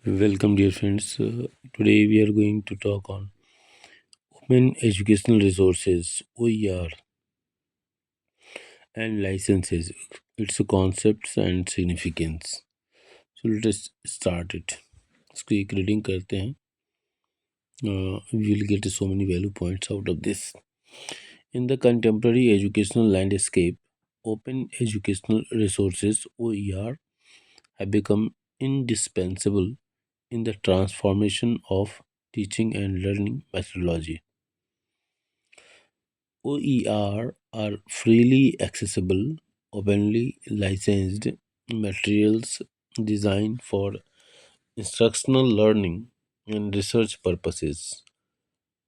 Welcome, dear friends. Today we are going to talk on Open Educational Resources (OER) and licenses, its concepts and significance. So let us start it. इसको एक reading करते हैं. We will get so many value points out of this. In the contemporary educational landscape, open educational resources (OER) have become indispensable in the transformation of teaching and learning methodology. OER are freely accessible, openly licensed materials designed for instructional learning and research purposes.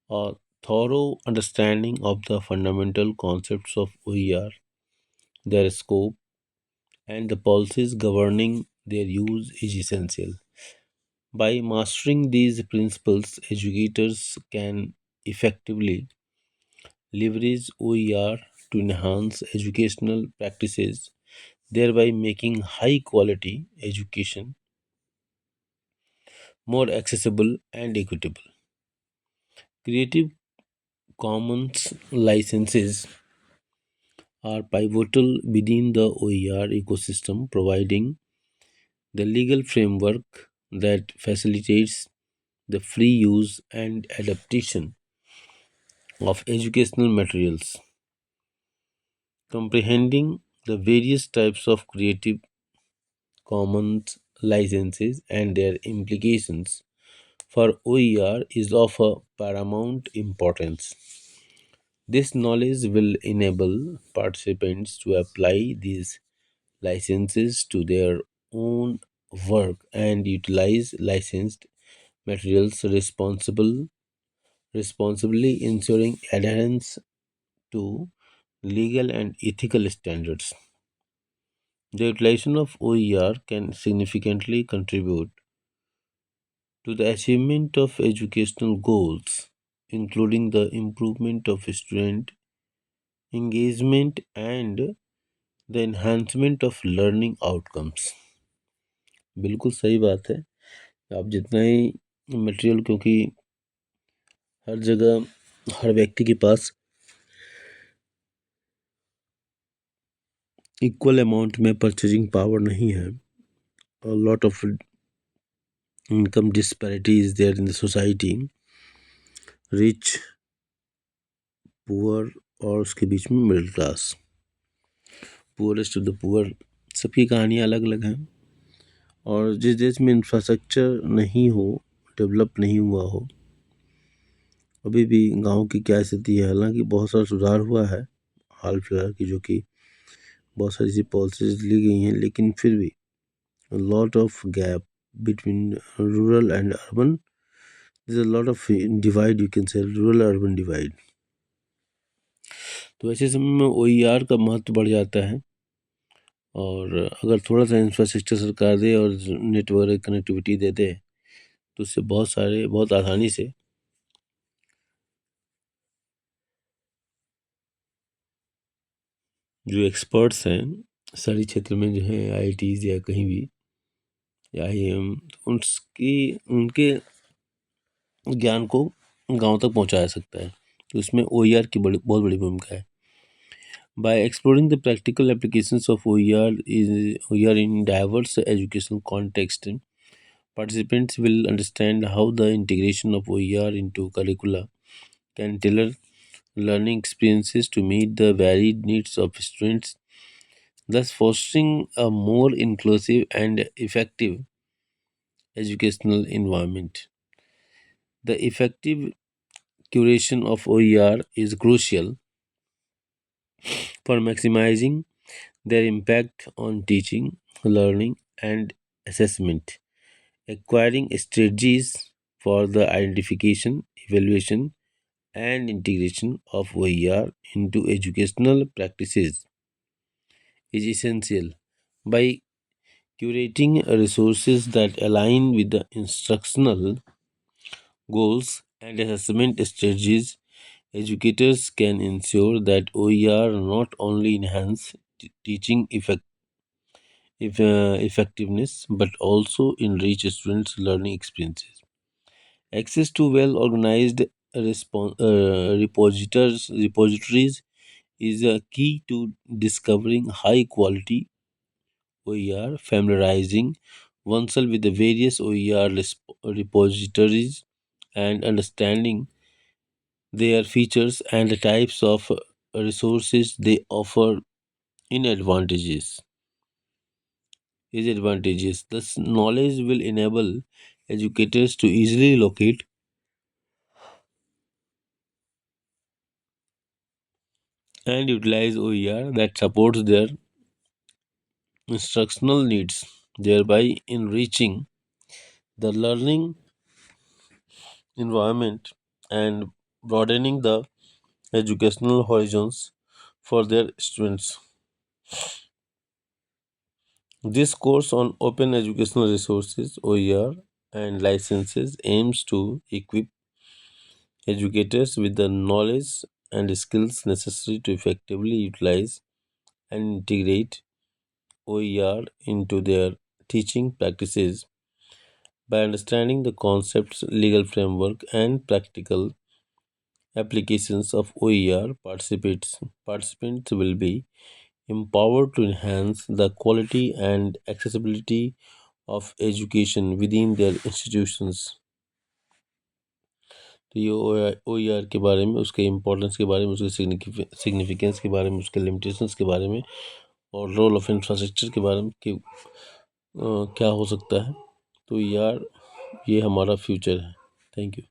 A thorough understanding of the fundamental concepts of OER, their scope, and the policies governing their use is essential. By mastering these principles, educators can effectively leverage OER to enhance educational practices, thereby making high quality education more accessible and equitable. Creative Commons licenses are pivotal within the OER ecosystem, providing the legal framework that facilitates the free use and adaptation of educational materials. Comprehending the various types of Creative Commons licenses and their implications for OER is of a paramount importance. This knowledge will enable participants to apply these licenses to their own work and utilize licensed materials responsibly, ensuring adherence to legal and ethical standards. The utilization of OER can significantly contribute to the achievement of educational goals, including the improvement of student engagement and the enhancement of learning outcomes. बिल्कुल सही बात है. आप जितना ही material, क्योंकि हर जगह हर व्यक्ति के पास इक्वल अमाउंट में परचेजिंग पावर नहीं है. A lot of income disparity is there in the society. Rich, poor और उसके बीच में middle class, poorest of the poor. सबकी कहानियाँ अलग अलग हैं. और जिस देश में इंफ्रास्ट्रक्चर नहीं हो, डेवलप नहीं हुआ हो, अभी भी गांव की क्या स्थिति है. हालांकि बहुत सारा सुधार हुआ है हाल फिलहाल की, जो कि बहुत सारी ऐसी पॉलिसीज ली गई हैं, लेकिन फिर भी lot of gap between rural and urban. This a lot of divide, you can say rural urban divide. तो ऐसे समय में OER का महत्व बढ़ जाता है. और अगर थोड़ा सा इंफ्रास्ट्रक्चर सरकार दे और नेटवर्क कनेक्टिविटी दे दे, तो उससे बहुत आसानी से जो एक्सपर्ट्स हैं सारी क्षेत्र में, जो है IITs या कहीं भी या IIM, उनके ज्ञान को गांव तक पहुंचाया सकता है. तो इसमें OER की बहुत बड़ी भूमिका है. By exploring the practical applications of OER in diverse educational contexts, participants will understand how the integration of OER into curricula can tailor learning experiences to meet the varied needs of students, thus fostering a more inclusive and effective educational environment. The effective curation of OER is crucial for maximizing their impact on teaching, learning, and assessment. Acquiring strategies for the identification, evaluation, and integration of OER into educational practices is essential. By curating resources that align with the instructional goals and assessment strategies, educators can ensure that OER not only enhance teaching effectiveness, but also enrich students' learning experiences. Access to well organized repositories is a key to discovering high quality OER, familiarizing oneself with the various OER repositories, and understanding their features and the types of resources they offer in advantages. His advantages. This knowledge will enable educators to easily locate and utilize OER that supports their instructional needs, thereby enriching the learning environment and broadening the educational horizons for their students. This course on open educational resources (OER) and licenses aims to equip educators with the knowledge and skills necessary to effectively utilize and integrate OER into their teaching practices. By understanding the concepts, legal framework, and practical applications of OER, participants will be empowered to enhance the quality and accessibility of education within their institutions. तो ये OER के बारे में, उसके importance के बारे में, उसके सिग्निफिकेंस के बारे में, उसके लिमिटेशंस के बारे में, और रोल ऑफ इंफ्रास्ट्रक्चर के बारे में कि क्या हो सकता है। तो यार ये हमारा फ्यूचर है। Thank you.